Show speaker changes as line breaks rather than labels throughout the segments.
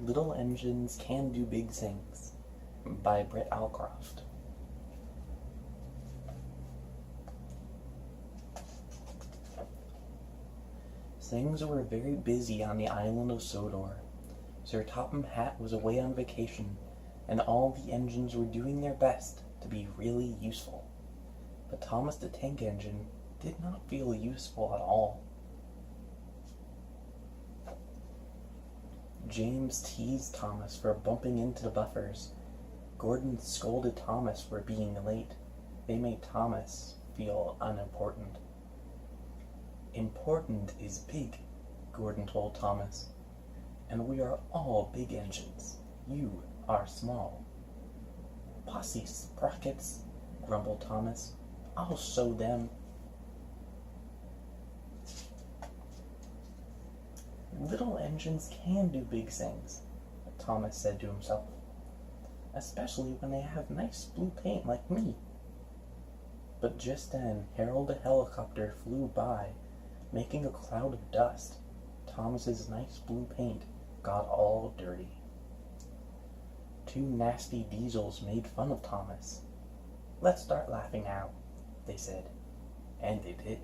Little Engines Can Do Big Things by Britt Allcroft. Things were very busy on the island of Sodor. Sir Topham Hatt was away on vacation, and all the engines were doing their best to be really useful. But Thomas the Tank Engine did not feel useful at all. James teased Thomas for bumping into the buffers. Gordon scolded Thomas for being late. They made Thomas feel unimportant. Important is big, Gordon told Thomas, and we are all big engines. You are small. Posse sprockets, grumbled Thomas. I'll show them. Little engines can do big things, Thomas said to himself, especially when they have nice blue paint like me. But just then Harold the helicopter flew by, making a cloud of dust. Thomas's nice blue paint got all dirty. Two nasty diesels made fun of Thomas. Let's start laughing now, they said, and they did.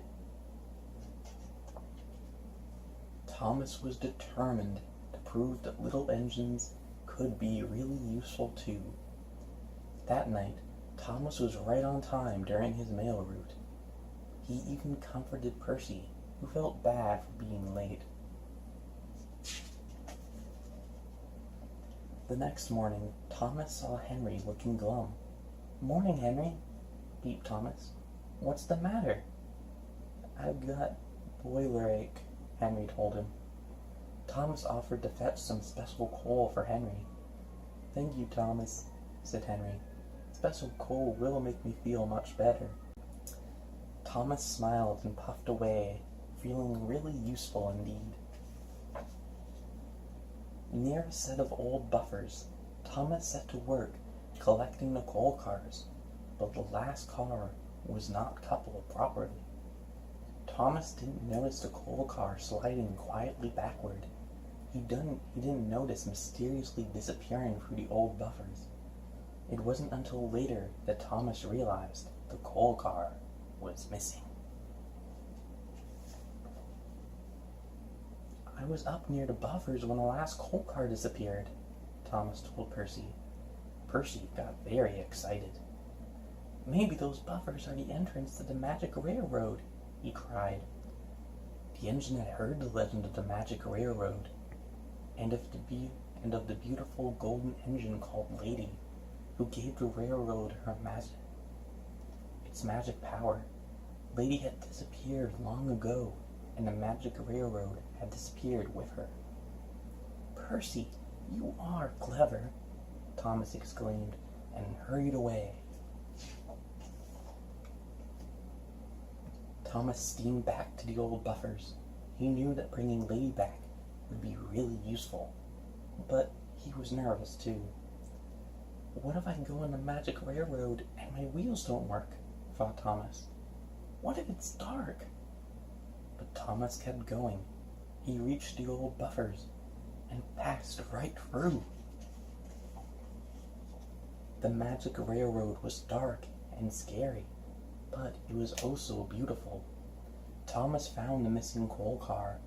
Thomas was determined to prove that little engines could be really useful too. That night, Thomas was right on time during his mail route. He even comforted Percy, who felt bad for being late. The next morning, Thomas saw Henry looking glum. "Morning, Henry," beeped Thomas. "What's the matter?" "I've got boiler ache," Henry told him. Thomas offered to fetch some special coal for Henry. "Thank you, Thomas," said Henry. "Special coal will make me feel much better." Thomas smiled and puffed away, feeling really useful indeed. Near a set of old buffers, Thomas set to work collecting the coal cars, but the last car was not coupled properly. Thomas didn't notice the coal car sliding quietly backward. He didn't notice mysteriously disappearing through the old buffers. It wasn't until later that Thomas realized the coal car was missing. "I was up near the buffers when the last coal car disappeared," Thomas told Percy. Percy got very excited. "Maybe those buffers are the entrance to the Magic Railroad," he cried. The engine had heard the legend of the Magic Railroad, and of the beautiful golden engine called Lady, who gave the railroad its magic power. Lady had disappeared long ago, and the Magic Railroad had disappeared with her. "Percy, you are clever," Thomas exclaimed, and hurried away. Thomas steamed back to the old buffers. He knew that bringing Lady back would be really useful, but he was nervous too. "What if I go on the Magic Railroad and my wheels don't work?" thought Thomas. "What if it's dark?" But Thomas kept going. He reached the old buffers and passed right through. The Magic Railroad was dark and scary, but it was also beautiful. Thomas found the missing coal car.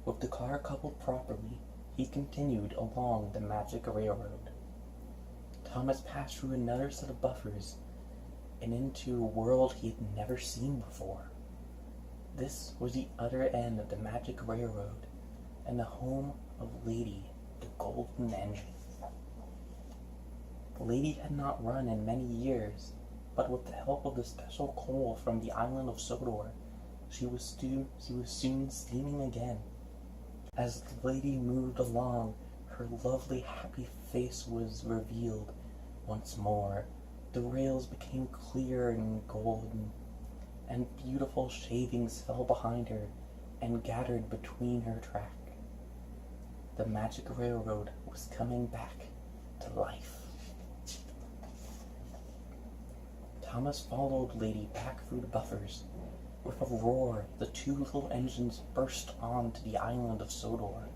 With the car coupled properly, he continued along the Magic Railroad. Thomas passed through another set of buffers and into a world he had never seen before. This was the other end of the Magic Railroad and the home of Lady, the golden engine. Lady had not run in many years, but with the help of the special coal from the island of Sodor, she was soon steaming again. As the Lady moved along, her lovely, happy face was revealed once more. The rails became clear and golden, and beautiful shavings fell behind her and gathered between her track. The Magic Railroad was coming back to life. Thomas followed Lady back through the buffers. With a roar, the two little engines burst onto the island of Sodor.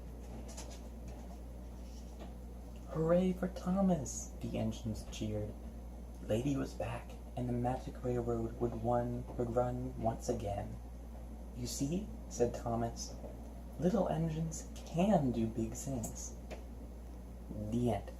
Hooray for Thomas! The engines cheered. Lady was back, and the magic railroad would run once again. You see, said Thomas, little engines can do big things. The end.